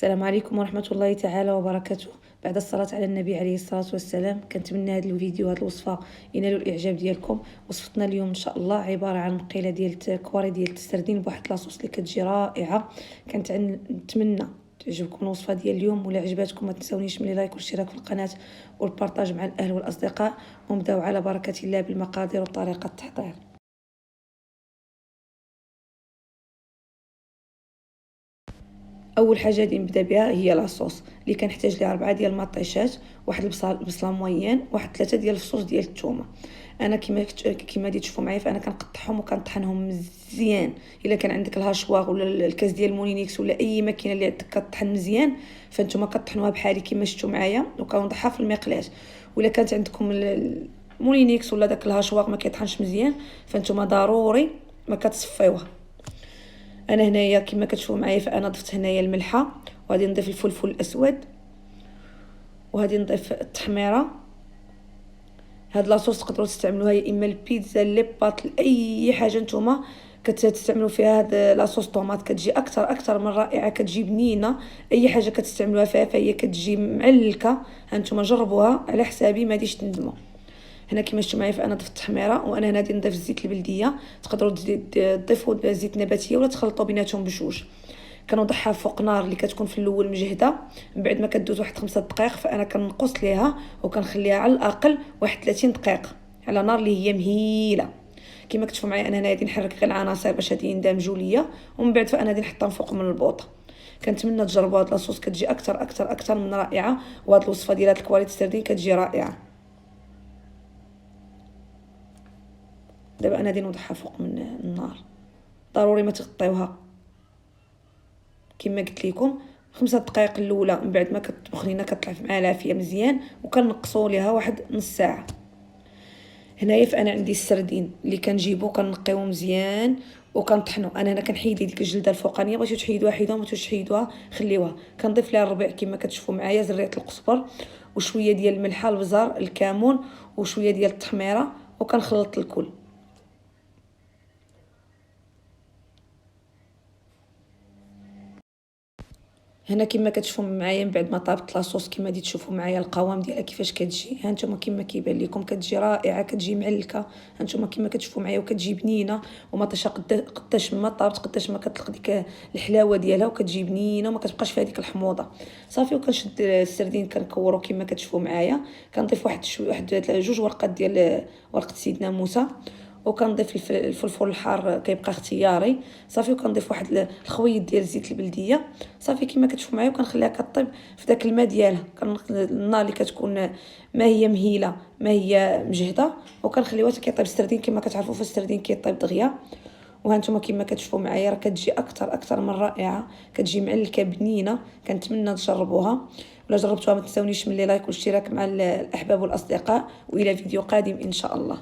السلام عليكم ورحمة الله تعالى وبركاته. بعد الصلاة على النبي عليه الصلاة والسلام، كنتمنى هذا الفيديو هذه الوصفة ينالوا الإعجاب ديالكم. وصفتنا اليوم إن شاء الله عبارة عن مقيلة ديال كواري ديال السردين بواحد لاصوص اللي كتجي رائعة. نتمنى تعجبكم الوصفة ديال اليوم، ولا عجباتكم ما تنسونيش من لايك والاشتراك في القناة والبارطاج مع الأهل والأصدقاء. ونبداو على بركة الله بالمقادير وطريقة التحضير. اول حاجه غادي نبدا بها هي لاصوص اللي كنحتاج ليها 4 ديال المطيشات، واحد البصله موين، واحد 3 ديال الفصوص ديال الثومه. انا كما غادي تشوفوا معايا، فانا كنقطعهم وكنطحنهم مزيان. الا كان عندك الهاشواغ ولا الكاس ديال مولينيكس ولا اي ماكينه اللي عندك كطحن مزيان، فانتم كطحنوها بحالي كما شفتوا معايا، وكنوضعها في المقلاة. ولا كانت عندكم المولينيكس ولا داك الهاشواغ ما كيطحنش مزيان، فانتم ضروري ما كتصفيوها. انا هنايا كما كتشوفوا معايا، فانا ضفت هنايا الملحه، وغادي نضيف الفلفل الاسود، وغادي نضيف التحميره. هاد لاصوص تقدروا تستعملوها يا اما البيتزا لي باط لاي حاجه نتوما كتستعملوا فيها. هاد لاصوص طوماط كتجي اكثر من رائعه، كتجي بنينه. اي حاجه كتستعملوها فيها فهي كتجي معلكه. هانتوما جربوها على حسابي، ما غاديش تندموا. هنا كما شفتوا معايا، فانا ضفت التحميره، وانا هنا غادي نضيف الزيت البلديه. تقدروا تضيفوا زيت نباتيه ولا تخلطوا بيناتهم بجوج. كنوضعها فوق نار اللي كتكون في الاول مجهده. من بعد ما كدوز واحد 5 دقائق، فانا كنقص ليها وكنخليها على الاقل واحد 30 دقيقه على نار اللي هي مهيله. كما كتشوفوا معايا، انا هنا غادي نحرك غير العناصر باش هادي يندمجوا ليا، ومن بعد فانا غادي نحطهم فوق من البوطه. كنتمنى تجربوا هاد لاصوص، كتجي اكثر من رائعه. وهاد الوصفه ديال هاد الكواليت السردين كتجي رائعه. دابا انا غادي نوضعها فوق من النار، ضروري ما تغطيوها. كما قلت لكم 5 دقائق الاولى، من بعد ما كتطبخ لينا كطلع مع العافيه مزيان، وكنقصوا ليها واحد نص ساعه. هنايا فانا عندي السردين اللي كنجيبو كنقيوه مزيان وكنطحنو. انا هنا كنحيد ديك الجلده الفوقانيه، بغيتو تحيدوها حيدوها، ما بغيتوش تحيدوها خليوها. كنضيف ليها الربيع كما كتشوفوا معايا، زريعه القزبر وشويه ديال الملحه، البزار، الكمون، وشويه ديال التحميره، وكنخلط الكل. هنا كما كتشوفوا معايا، من بعد ما طابت لاصوص كما غادي تشوفوا معايا القوام ديالها كيفاش كتجي. ها نتوما كما كيبان لكم كتجي رائعه، كتجي معلكه. ها نتوما كما كتشوفوا معايا، وكتجي بنينه. ومطيشه قداش ما طابت قداش ما كتطلق ديك الحلاوه ديالها، وكتجي بنينه وما كتبقاش فيها ديك الحموضه. صافي، وكنشد السردين كنكورو كما كتشوفوا معايا. كنضيف واحد 2 ورقات ديال ورقه سيدنا موسى، وكنضيف الفلفل الحار كيبقى اختياري. صافي، وكنضيف واحد الخويط ديال الزيت البلديه. صافي كما كتشوفوا معايا، وكنخليها كطيب في داك الماء ديالها. النار اللي كتكون ما هي مهيله ما هي مجهده، وكنخليوها حتى كيطيب السردين. كما كتعرفوا السردين كيطيب دغيا. وهانتوما كما كتشوفوا معايا، راه كتجي اكثر من رائعه، كتجي معلكه بنينه. كنتمنى تجربوها، ولا جربتوها ما تنسونيش من لي لايك والاشتراك مع الاحباب والاصدقاء. والى فيديو قادم ان شاء الله.